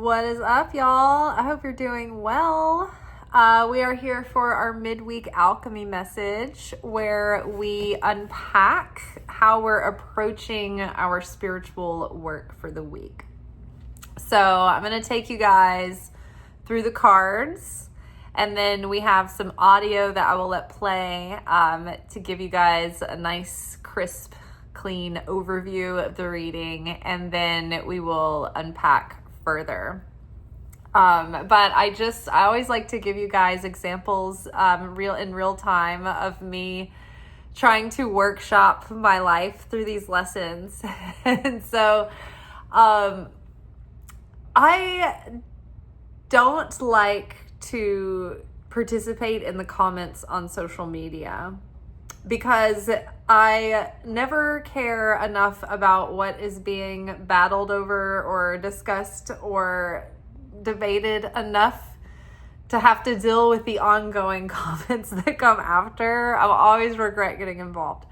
What is up, y'all? I hope you're doing well. We are here for our midweek alchemy message where we unpack how we're approaching our spiritual work for the week. So I'm going to take you guys through the cards, and then we have some audio that I will let play to give you guys a nice, crisp, clean overview of the reading, and then we will unpack further. But I always like to give you guys examples in real time of me trying to workshop my life through these lessons. And so I don't like to participate in the comments on social media because I never care enough about what is being battled over or discussed or debated enough to have to deal with the ongoing comments that come after. I'll always regret getting involved.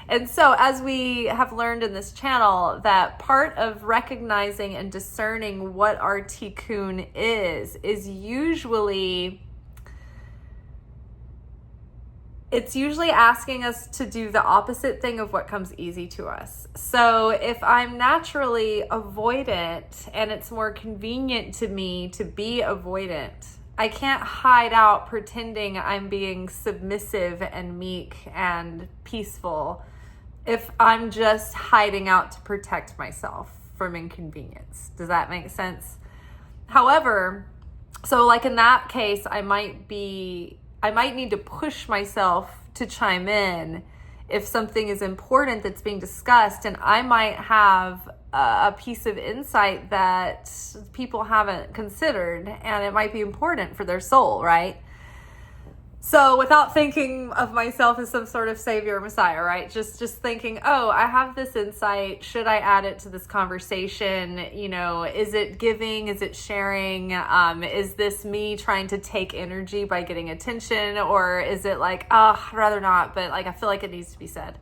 And so as we have learned in this channel, that part of recognizing and discerning what our tikkun is usually asking us to do the opposite thing of what comes easy to us. So if I'm naturally avoidant and it's more convenient to me to be avoidant, I can't hide out pretending I'm being submissive and meek and peaceful if I'm just hiding out to protect myself from inconvenience. Does that make sense? However, so like in that case, I might need to push myself to chime in if something is important that's being discussed, and I might have a piece of insight that people haven't considered, and it might be important for their soul, right? So without thinking of myself as some sort of savior or messiah, right? Just thinking, oh, I have this insight. Should I add it to this conversation? You know, is it giving? Is it sharing? Is this me trying to take energy by getting attention? Or is it like, oh, I'd rather not, but like, I feel like it needs to be said.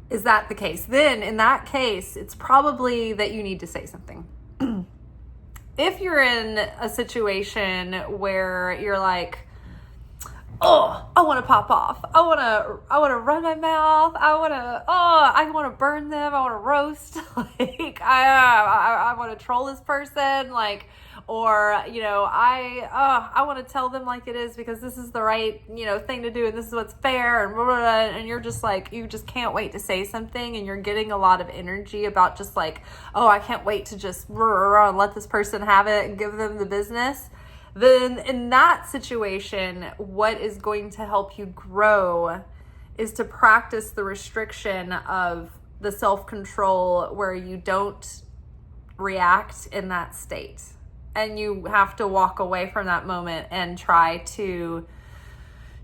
Is that the case? Then in that case, it's probably that you need to say something. If you're in a situation where you're like, oh, I want to pop off. I want to run my mouth. I want to burn them. I want to roast. Like, I want to troll this person. Like, or, you know, I want to tell them like it is because this is the right, you know, thing to do. And this is what's fair. And blah, blah, blah, and you're just like, you just can't wait to say something. And you're getting a lot of energy about just like, oh, I can't wait to just and let this person have it and give them the business. Then in that situation, what is going to help you grow is to practice the restriction of the self-control where you don't react in that state. And you have to walk away from that moment and try to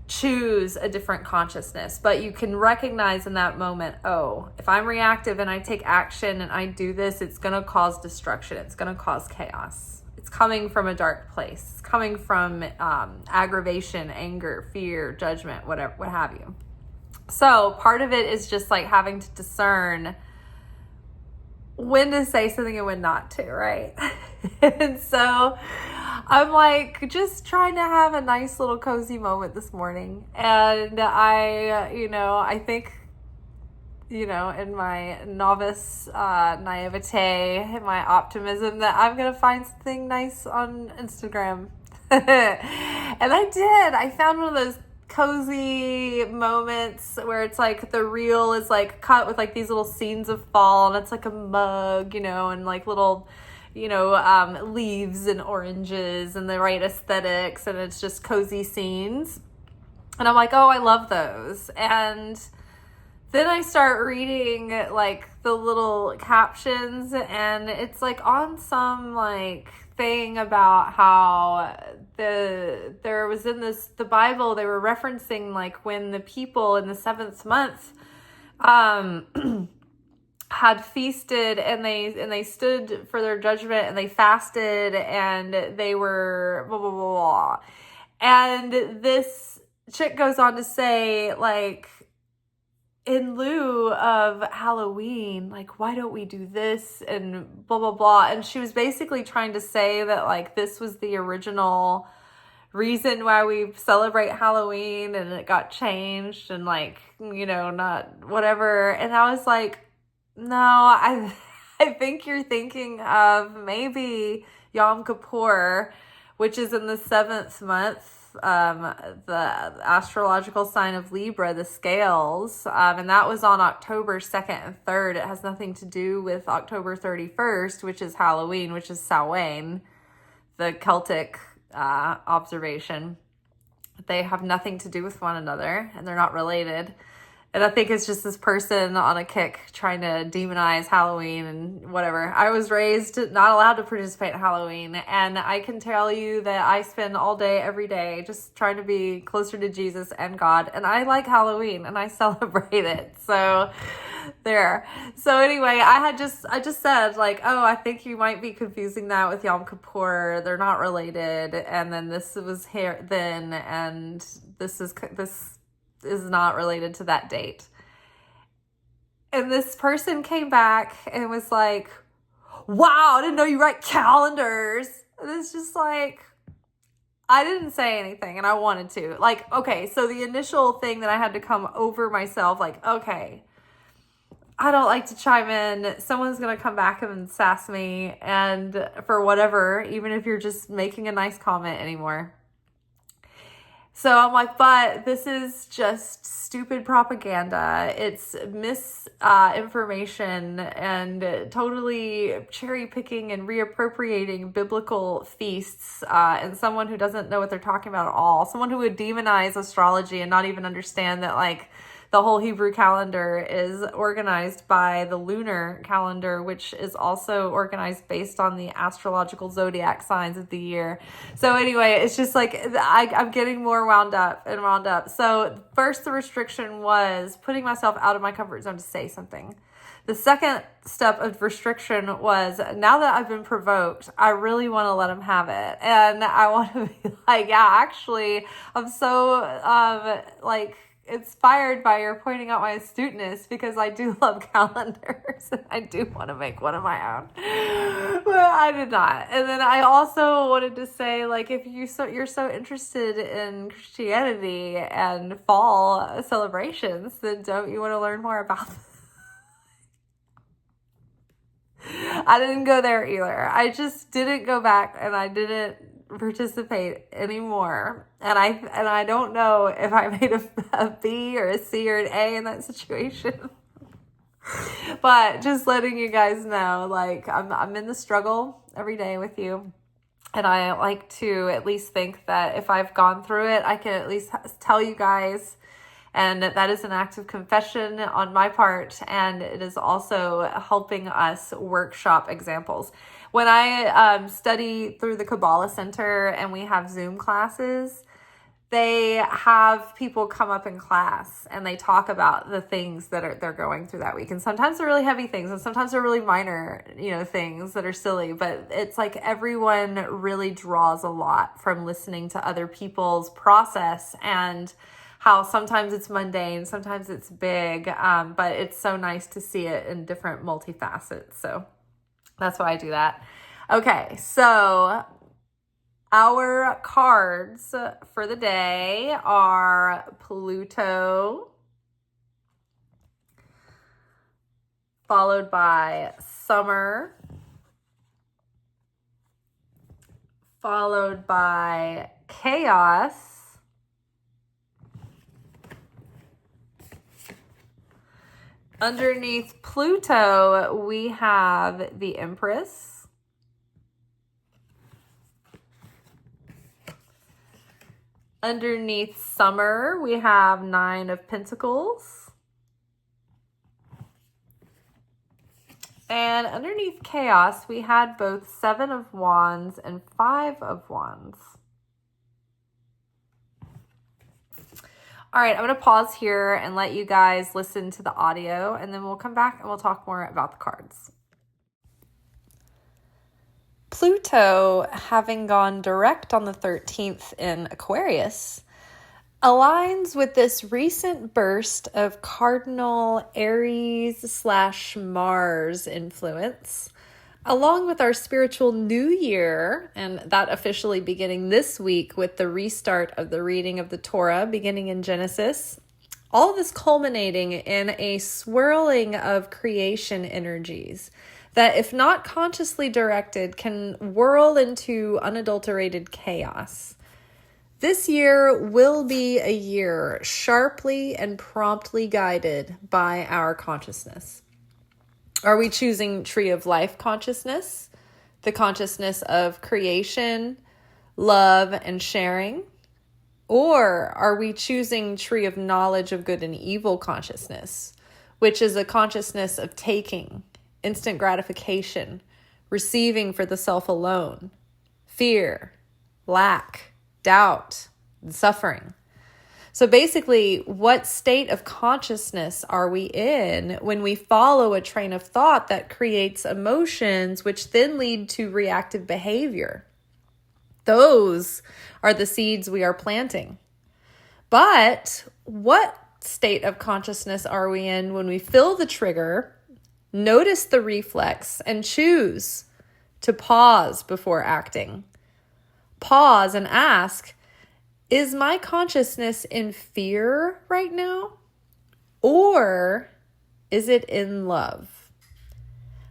choose a different consciousness. But you can recognize in that moment, oh, if I'm reactive and I take action and I do this, it's going to cause destruction. It's going to cause chaos. It's coming from a dark place. It's coming from aggravation, anger, fear, judgment, whatever, what have you. So part of it is just like having to discern when to say something and when not to, right? And so I'm like just trying to have a nice little cozy moment this morning. And I think, you know, in my novice naivete, in my optimism, that I'm going to find something nice on Instagram. And I did. I found one of those cozy moments where it's like the reel is like cut with like these little scenes of fall, and it's like a mug, you know, and like little, you know, leaves and oranges and the right aesthetics, and it's just cozy scenes. And I'm like, oh, I love those. And then I start reading like the little captions, and it's like on some like thing about how there was in the Bible, they were referencing like when the people in the 7th month had feasted and they stood for their judgment and they fasted and they were blah blah blah blah. And this chick goes on to say like in lieu of Halloween, like, why don't we do this and blah, blah, blah. And she was basically trying to say that, like, this was the original reason why we celebrate Halloween and it got changed and, like, you know, not whatever. And I was like, no, I think you're thinking of maybe Yom Kippur, which is in the 7th month, the astrological sign of Libra, the scales, and that was on October 2nd and 3rd. It has nothing to do with October 31st, which is Halloween, which is Samhain, the Celtic observation. They have nothing to do with one another, and they're not related. And I think it's just this person on a kick trying to demonize Halloween and whatever. I was raised not allowed to participate in Halloween. And I can tell you that I spend all day, every day, just trying to be closer to Jesus and God. And I like Halloween and I celebrate it. So there. So anyway, I just said, like, oh, I think you might be confusing that with Yom Kippur. They're not related. And then this was here then. And this is not related to that date. And this person came back and was like, wow, I didn't know you write calendars. And it's just like, I didn't say anything and I wanted to. Like, okay, so the initial thing that I had to come over myself, like, okay, I don't like to chime in. Someone's going to come back and sass me and for whatever, even if you're just making a nice comment anymore. So I'm like, but this is just stupid propaganda. It's misinformation and totally cherry picking and reappropriating biblical feasts. And someone who doesn't know what they're talking about at all. Someone who would demonize astrology and not even understand that, like, the whole Hebrew calendar is organized by the lunar calendar, which is also organized based on the astrological zodiac signs of the year. So anyway, it's just like I'm getting more wound up. So first, the restriction was putting myself out of my comfort zone to say something. The second step of restriction was, now that I've been provoked, I really want to let him have it. And I want to be like, yeah, actually, I'm so inspired by your pointing out my astuteness, because I do love calendars and I do want to make one of my own, but I did not. And then I also wanted to say, like, if you're so interested in Christianity and fall celebrations, then don't you want to learn more about them? I didn't go there either. I just didn't go back and I didn't participate anymore. And I don't know if I made a B or a C or an A in that situation. But just letting you guys know, like, I'm in the struggle every day with you. And I like to at least think that if I've gone through it, I can at least tell you guys. And that is an act of confession on my part. And it is also helping us workshop examples. When I study through the Kabbalah Center and we have Zoom classes, they have people come up in class and they talk about the things that they're going through that week. And sometimes they're really heavy things and sometimes they're really minor, things that are silly. But it's like everyone really draws a lot from listening to other people's process, and how sometimes it's mundane, sometimes it's big, but it's so nice to see it in different multifacets. So that's why I do that. Okay, so our cards for the day are Pluto, followed by Summer, followed by Chaos, underneath Pluto, we have the Empress. Underneath Summer, we have 9 of Pentacles. And underneath Chaos, we had both 7 of Wands and 5 of Wands. All right, I'm going to pause here and let you guys listen to the audio, and then we'll come back and we'll talk more about the cards. Pluto, having gone direct on the 13th in Aquarius, aligns with this recent burst of cardinal Aries/Mars influence, along with our spiritual new year, and that officially beginning this week with the restart of the reading of the Torah beginning in Genesis. All of this culminating in a swirling of creation energies that, if not consciously directed, can whirl into unadulterated chaos. This year will be a year sharply and promptly guided by our consciousness. Are we choosing tree of life consciousness, the consciousness of creation, love, and sharing? Or are we choosing tree of knowledge of good and evil consciousness, which is a consciousness of taking, instant gratification, receiving for the self alone, fear, lack, doubt, and suffering? So basically, what state of consciousness are we in when we follow a train of thought that creates emotions which then lead to reactive behavior? Those are the seeds we are planting. But what state of consciousness are we in when we feel the trigger, notice the reflex, and choose to pause before acting? Pause and ask, is my consciousness in fear right now? Or is it in love?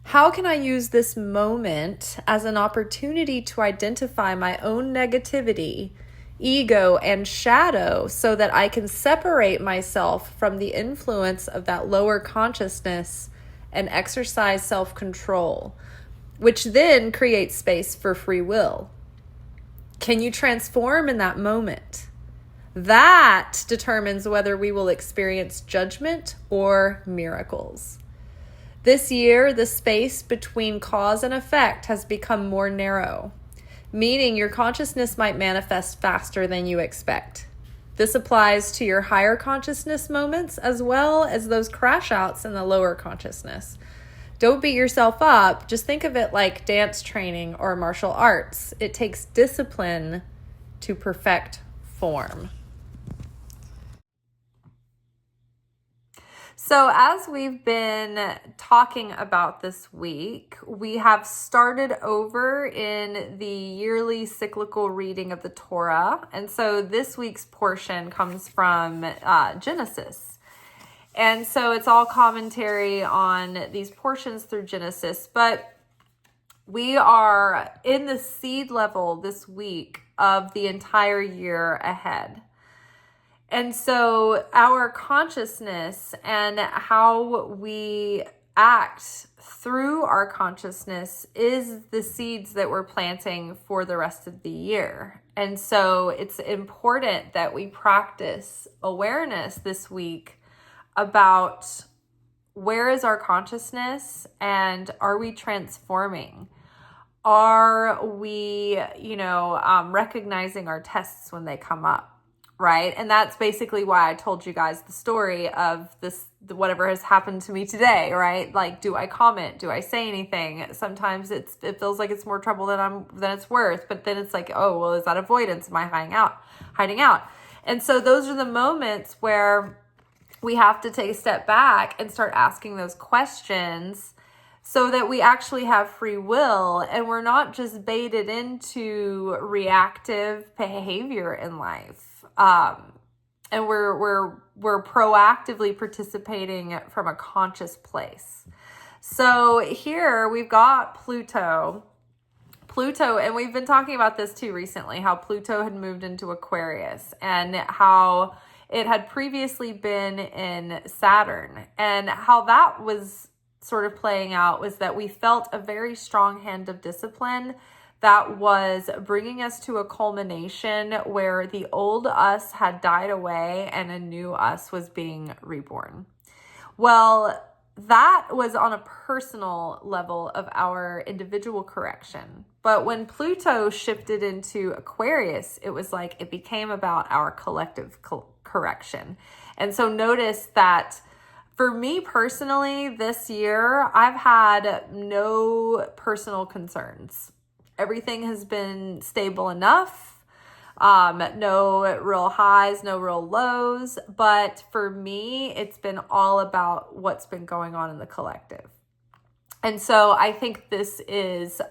How can I use this moment as an opportunity to identify my own negativity, ego, and shadow so that I can separate myself from the influence of that lower consciousness and exercise self-control, which then creates space for free will? Can you transform in that moment? That determines whether we will experience judgment or miracles. This year, the space between cause and effect has become more narrow, meaning your consciousness might manifest faster than you expect. This applies to your higher consciousness moments as well as those crash outs in the lower consciousness. Don't beat yourself up. Just think of it like dance training or martial arts. It takes discipline to perfect form. So as we've been talking about this week, we have started over in the yearly cyclical reading of the Torah. And so this week's portion comes from Genesis. And so it's all commentary on these portions through Genesis. But we are in the seed level this week of the entire year ahead. And so our consciousness and how we act through our consciousness is the seeds that we're planting for the rest of the year. And so it's important that we practice awareness this week about where is our consciousness and are we transforming? Are we, recognizing our tests when they come up? Right. And that's basically why I told you guys the story of whatever has happened to me today. Right. Like, do I comment? Do I say anything? Sometimes it feels like it's more trouble than it's worth. But then it's like, oh, well, is that avoidance? Am I hiding out? And so those are the moments where we have to take a step back and start asking those questions so that we actually have free will and we're not just baited into reactive behavior in life. And we're proactively participating from a conscious place. So here we've got Pluto, and we've been talking about this too recently, how Pluto had moved into Aquarius and how it had previously been in Saturn, and how that was sort of playing out was that we felt a very strong hand of discipline that was bringing us to a culmination where the old us had died away and a new us was being reborn. Well, that was on a personal level of our individual correction. But when Pluto shifted into Aquarius, it was like it became about our collective correction. And so notice that for me personally, this year, I've had no personal concerns. Everything has been stable enough. No real highs, no real lows. But for me, it's been all about what's been going on in the collective. And so I think this is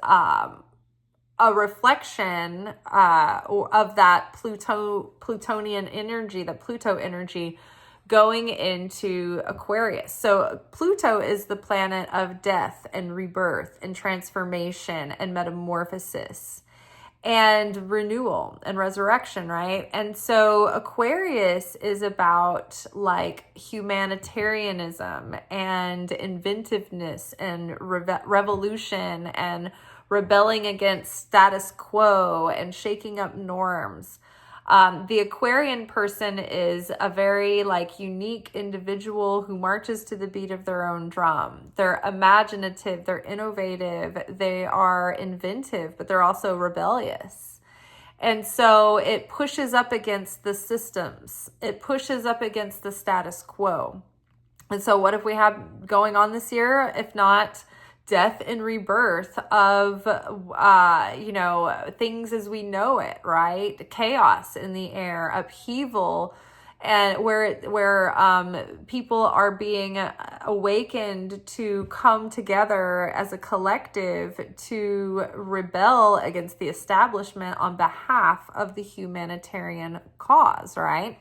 a reflection of that Plutonian energy, the Pluto energy going into Aquarius. So Pluto is the planet of death and rebirth and transformation and metamorphosis and renewal and resurrection, right? And so Aquarius is about like humanitarianism and inventiveness and revolution and rebelling against status quo and shaking up norms. The Aquarian person is a very like unique individual who marches to the beat of their own drum. They're imaginative, they're innovative, they are inventive, but they're also rebellious. And so it pushes up against the systems. It pushes up against the status quo. And so what have we had going on this year? If not death and rebirth of, things as we know it, right? Chaos in the air, upheaval, and where people are being awakened to come together as a collective to rebel against the establishment on behalf of the humanitarian cause, right?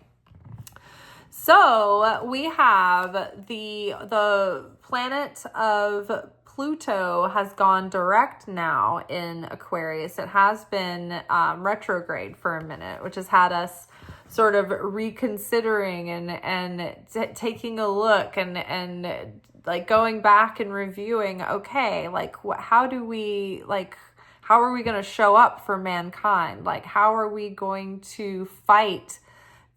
So we have the planet of Pluto has gone direct now in Aquarius. It has been retrograde for a minute, which has had us sort of reconsidering and taking a look and like going back and reviewing, okay, like how are we going to show up for mankind? Like, how are we going to fight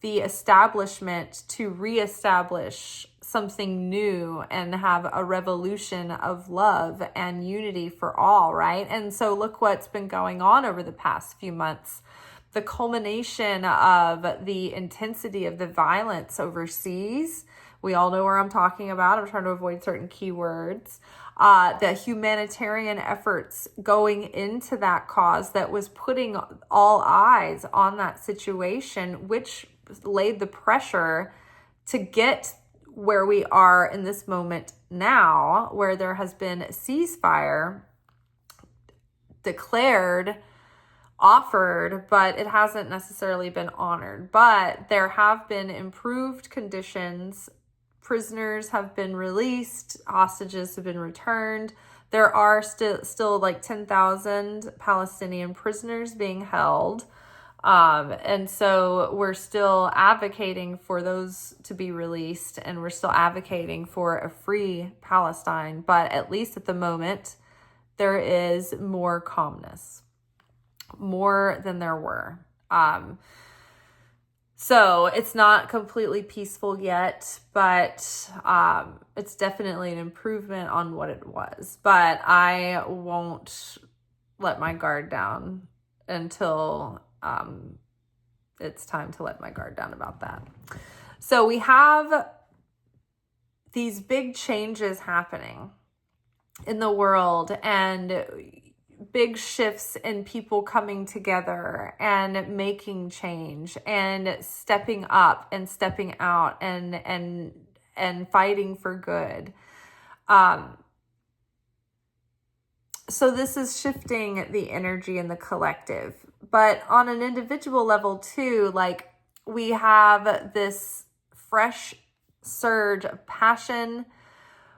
the establishment to reestablish something new and have a revolution of love and unity for all, right? And so look what's been going on over the past few months. The culmination of the intensity of the violence overseas. We all know where I'm talking about. I'm trying to avoid certain keywords. The humanitarian efforts going into that cause that was putting all eyes on that situation, which laid the pressure to get where we are in this moment now, where there has been a ceasefire declared, offered, but it hasn't necessarily been honored. But there have been improved conditions. Prisoners have been released. Hostages have been returned. There are still like 10,000 Palestinian prisoners being held. And so we're still advocating for those to be released, and we're still advocating for a free Palestine. But at least at the moment, there is more calmness, more than there were. So it's not completely peaceful yet, but it's definitely an improvement on what it was. But I won't let my guard down until it's time to let my guard down about that. So we have these big changes happening in the world and big shifts in people coming together and making change and stepping up and stepping out and fighting for good. So this is shifting the energy in the collective. But on an individual level too, like we have this fresh surge of passion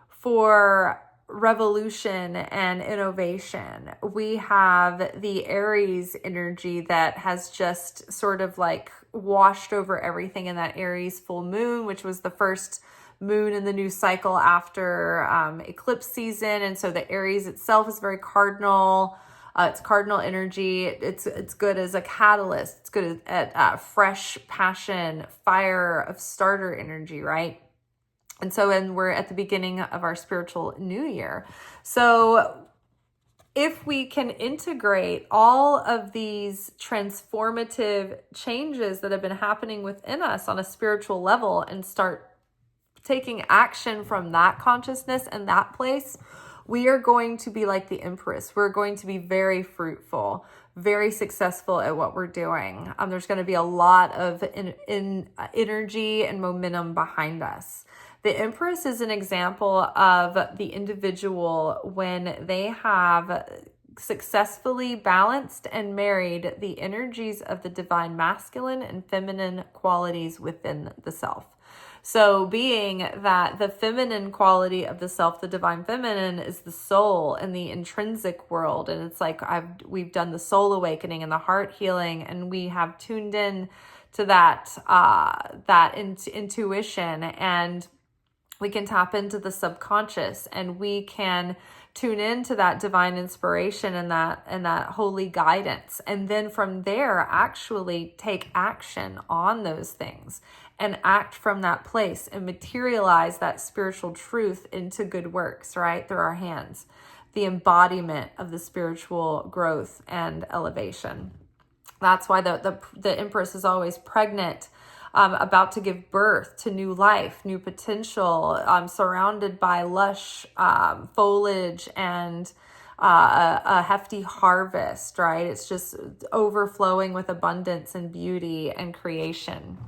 for revolution and innovation. We have the Aries energy that has just sort of like washed over everything in that Aries full moon, which was the first moon in the new cycle after eclipse season. And so the Aries itself is very cardinal. It's cardinal energy. It's good as a catalyst. It's good at fresh passion, fire of starter energy, right? And we're at the beginning of our spiritual new year. So if we can integrate all of these transformative changes that have been happening within us on a spiritual level and start taking action from that consciousness and that place, we are going to be like the Empress. We're going to be very fruitful, very successful at what we're doing. There's going to be a lot of energy and momentum behind us. The Empress is an example of the individual when they have successfully balanced and married the energies of the divine masculine and feminine qualities within the self. So being that the feminine quality of the self, the divine feminine, is the soul and the intrinsic world. And it's like we've done the soul awakening and the heart healing, and we have tuned in to that intuition, and we can tap into the subconscious, and we can tune into that divine inspiration and that holy guidance. And then from there, actually take action on those things and act from that place and materialize that spiritual truth into good works, right? Through our hands, the embodiment of the spiritual growth and elevation. That's why the Empress is always pregnant, about to give birth to new life, new potential, surrounded by lush foliage and a hefty harvest, right? It's just overflowing with abundance and beauty and creation.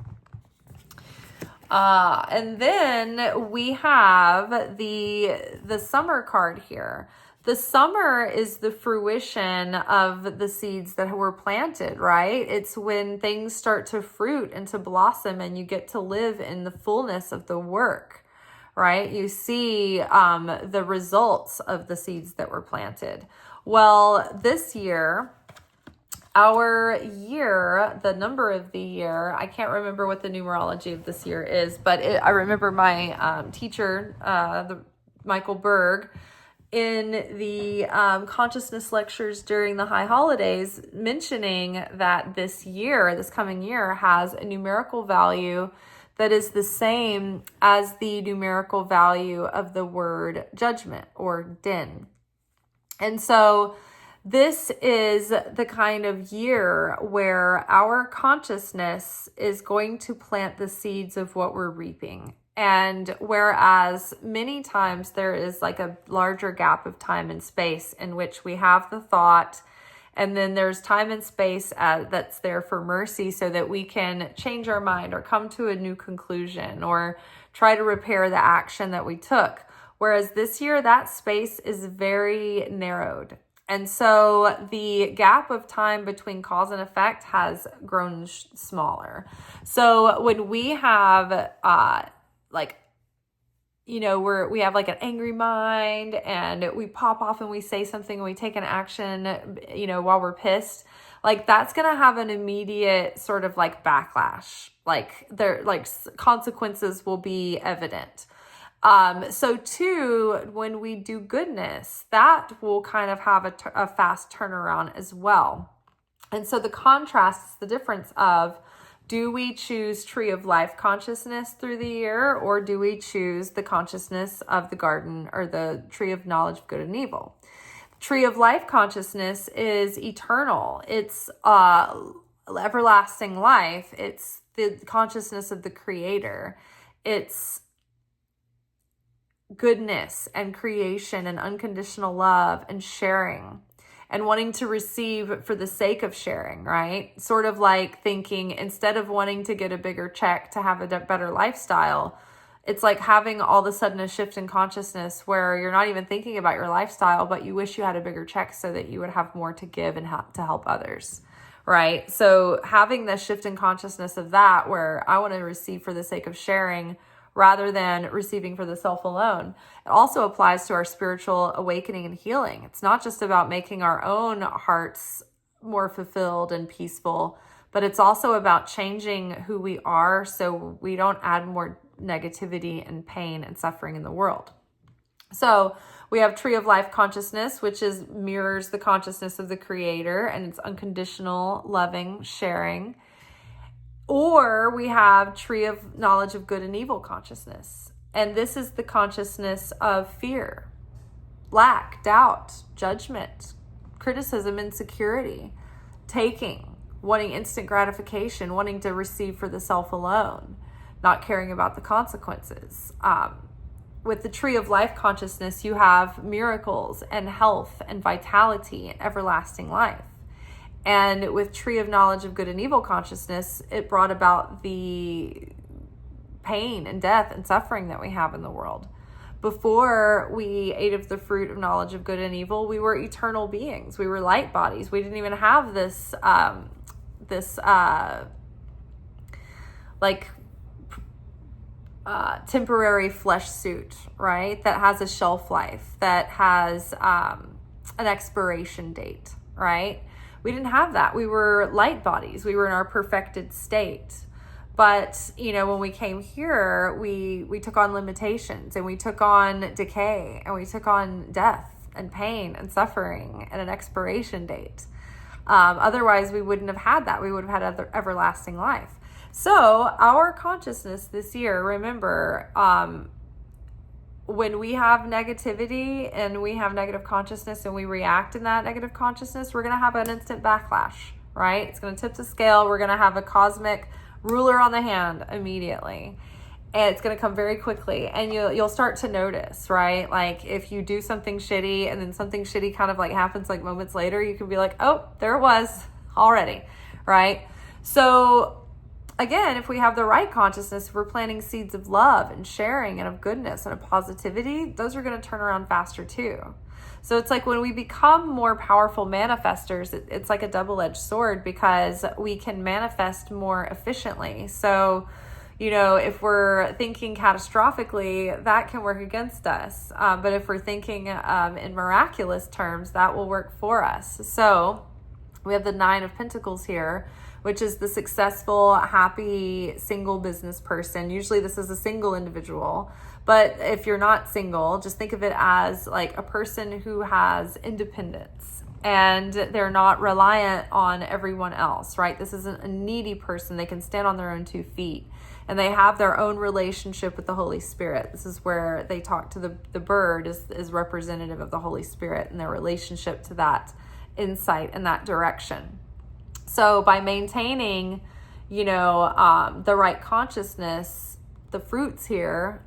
And then we have the summer card here. The summer is the fruition of the seeds that were planted, right? It's when things start to fruit and to blossom, and you get to live in the fullness of the work, right? You see the results of the seeds that were planted. Well, this year, the number of the year, I can't remember what the numerology of this year is, but I remember my teacher, Michael Berg, in the consciousness lectures during the high holidays, mentioning that this coming year, has a numerical value that is the same as the numerical value of the word judgment, or din. And so this is the kind of year where our consciousness is going to plant the seeds of what we're reaping. And whereas many times there is like a larger gap of time and space in which we have the thought, and then there's time and space that's there for mercy, so that we can change our mind or come to a new conclusion or try to repair the action that we took. Whereas this year, that space is very narrowed. And so the gap of time between cause and effect has grown smaller. So when we have we have like an angry mind, and we pop off and we say something and we take an action, while we're pissed, like that's going to have an immediate sort of like backlash. Consequences will be evident. So too, when we do goodness, that will kind of have a fast turnaround as well. And so the contrast is the difference of, do we choose tree of life consciousness through the year, or do we choose the consciousness of the garden, or the tree of knowledge of good and evil? Tree of life consciousness is eternal. It's everlasting life. It's the consciousness of the Creator. It's goodness and creation and unconditional love and sharing, and wanting to receive for the sake of sharing, right? Sort of like thinking, instead of wanting to get a bigger check to have a better lifestyle, it's like having all of a sudden a shift in consciousness where you're not even thinking about your lifestyle, but you wish you had a bigger check so that you would have more to give and to help others, right? So having the shift in consciousness of that, where I want to receive for the sake of sharing rather than receiving for the self alone. It also applies to our spiritual awakening and healing. It's not just about making our own hearts more fulfilled and peaceful, but it's also about changing who we are so we don't add more negativity and pain and suffering in the world. So we have tree of life consciousness, which mirrors the consciousness of the Creator, and it's unconditional, loving, sharing. Or we have tree of knowledge of good and evil consciousness. And this is the consciousness of fear, lack, doubt, judgment, criticism, insecurity, taking, wanting instant gratification, wanting to receive for the self alone, not caring about the consequences. With the tree of life consciousness, you have miracles and health and vitality and everlasting life. And with tree of knowledge of good and evil consciousness, it brought about the pain and death and suffering that we have in the world. Before we ate of the fruit of knowledge of good and evil, we were eternal beings. We were light bodies. We didn't even have this temporary flesh suit, right? That has a shelf life, that has an expiration date, right? We didn't have that. We were light bodies. We were in our perfected state. But, when we came here, we took on limitations, and we took on decay, and we took on death and pain and suffering and an expiration date. Otherwise, we wouldn't have had that. We would have had everlasting life. So our consciousness this year, remember, when we have negativity and we have negative consciousness and we react in that negative consciousness, we're going to have an instant backlash, right? It's going to tip the scale. We're going to have a cosmic ruler on the hand immediately. And it's going to come very quickly. And you'll start to notice, right? Like if you do something shitty and then something shitty kind of like happens like moments later, you can be like, oh, there it was already, right? So again, if we have the right consciousness, if we're planting seeds of love and sharing and of goodness and of positivity, those are going to turn around faster too. So it's like when we become more powerful manifestors, it's like a double-edged sword because we can manifest more efficiently. So, if we're thinking catastrophically, that can work against us. But if we're thinking in miraculous terms, that will work for us. So we have the 9 of Pentacles here, which is the successful, happy, single business person. Usually this is a single individual. But if you're not single, just think of it as like a person who has independence and they're not reliant on everyone else, right? This isn't a needy person. They can stand on their own 2 feet and they have their own relationship with the Holy Spirit. This is where they talk to the bird is representative of the Holy Spirit and their relationship to that insight and that direction. So by maintaining, the right consciousness, the fruits here,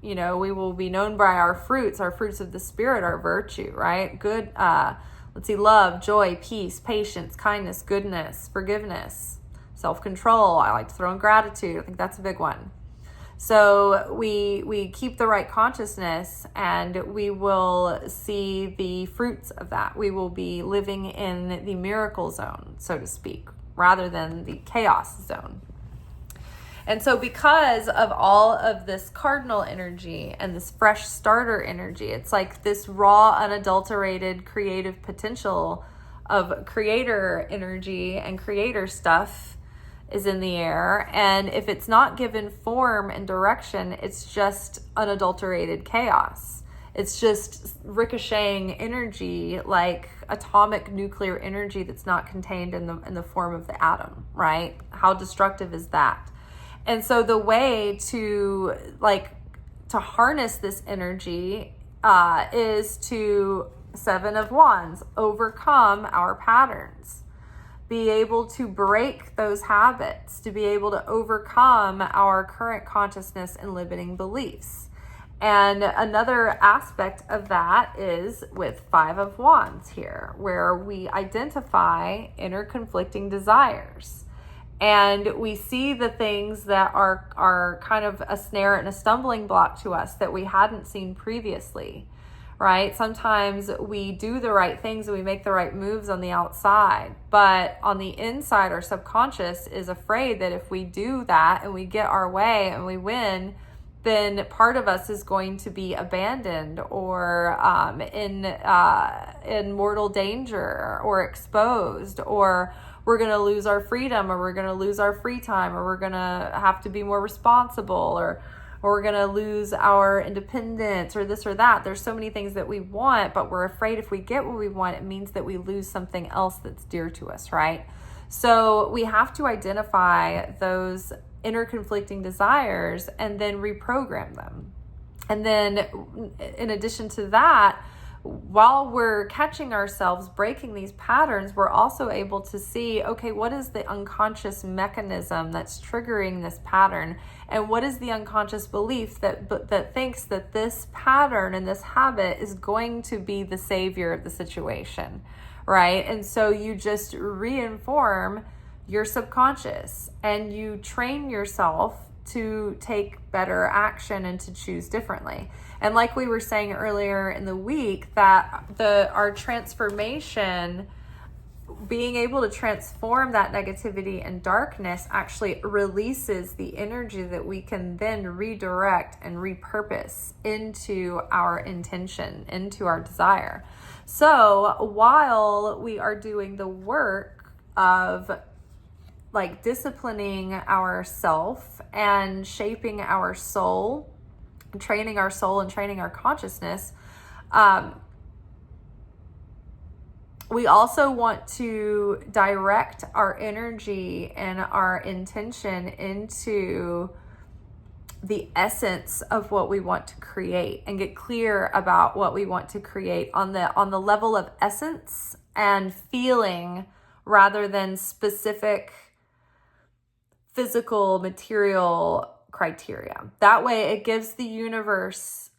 we will be known by our fruits of the Spirit, our virtue, right? Good, love, joy, peace, patience, kindness, goodness, forgiveness, self-control. I like to throw in gratitude. I think that's a big one. So we keep the right consciousness and we will see the fruits of that. We will be living in the miracle zone, so to speak, rather than the chaos zone. And so because of all of this cardinal energy and this fresh starter energy, it's like this raw, unadulterated creative potential of creator energy and creator stuff is in the air. And if it's not given form and direction, it's just unadulterated chaos. It's just ricocheting energy, like atomic nuclear energy that's not contained in the form of the atom, right? How destructive is that? And so the way to harness this energy is to 7 of Wands, overcome our patterns, be able to break those habits, to be able to overcome our current consciousness and limiting beliefs. And another aspect of that is with 5 of Wands here, where we identify inner conflicting desires. And we see the things that are kind of a snare and a stumbling block to us that we hadn't seen previously, right? Sometimes we do the right things and we make the right moves on the outside, but on the inside, our subconscious is afraid that if we do that and we get our way and we win, then part of us is going to be abandoned or in mortal danger or exposed, or we're going to lose our freedom, or we're going to lose our free time, or we're going to have to be more responsible, or we're going to lose our independence, or this or that. There's so many things that we want, but we're afraid if we get what we want, it means that we lose something else that's dear to us, right? So we have to identify those inner conflicting desires and then reprogram them. And then in addition to that, while we're catching ourselves breaking these patterns, we're also able to see, okay, what is the unconscious mechanism that's triggering this pattern? And what is the unconscious belief that thinks that this pattern and this habit is going to be the savior of the situation, right? And so you just reinform your subconscious and you train yourself to take better action and to choose differently. And like we were saying earlier in the week, that our transformation, being able to transform that negativity and darkness, actually releases the energy that we can then redirect and repurpose into our intention, into our desire. So while we are doing the work of like disciplining ourself and shaping our soul, training our soul and training our consciousness, we also want to direct our energy and our intention into the essence of what we want to create and get clear about what we want to create on the level of essence and feeling, rather than specific physical material criteria. That way it gives the universe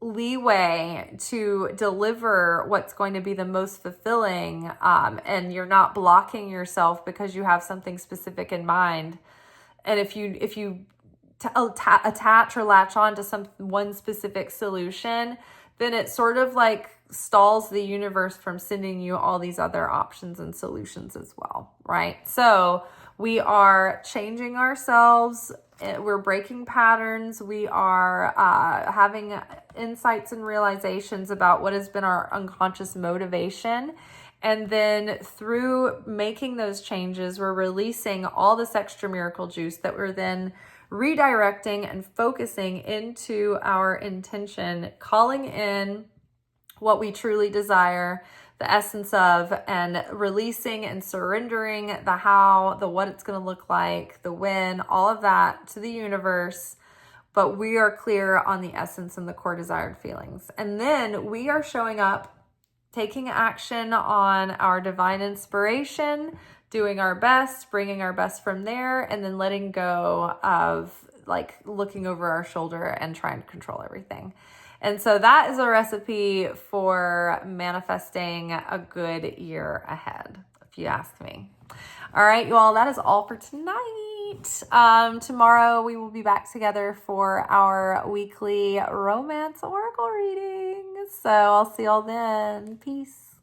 leeway to deliver what's going to be the most fulfilling, and you're not blocking yourself because you have something specific in mind. And if you attach or latch on to one specific solution, then it sort of like stalls the universe from sending you all these other options and solutions as well, right? So we are changing ourselves. We're breaking patterns. We are having insights and realizations about what has been our unconscious motivation. And then through making those changes, we're releasing all this extra miracle juice that we're then redirecting and focusing into our intention, calling in what we truly desire, the essence of, and releasing and surrendering the how, the what it's going to look like, the when, all of that to the universe. But we are clear on the essence and the core desired feelings. And then we are showing up, taking action on our divine inspiration, doing our best, bringing our best from there, and then letting go of like looking over our shoulder and trying to control everything. And so that is a recipe for manifesting a good year ahead, if you ask me. All right, you all, that is all for tonight. Tomorrow we will be back together for our weekly romance oracle reading. So I'll see y'all then. Peace.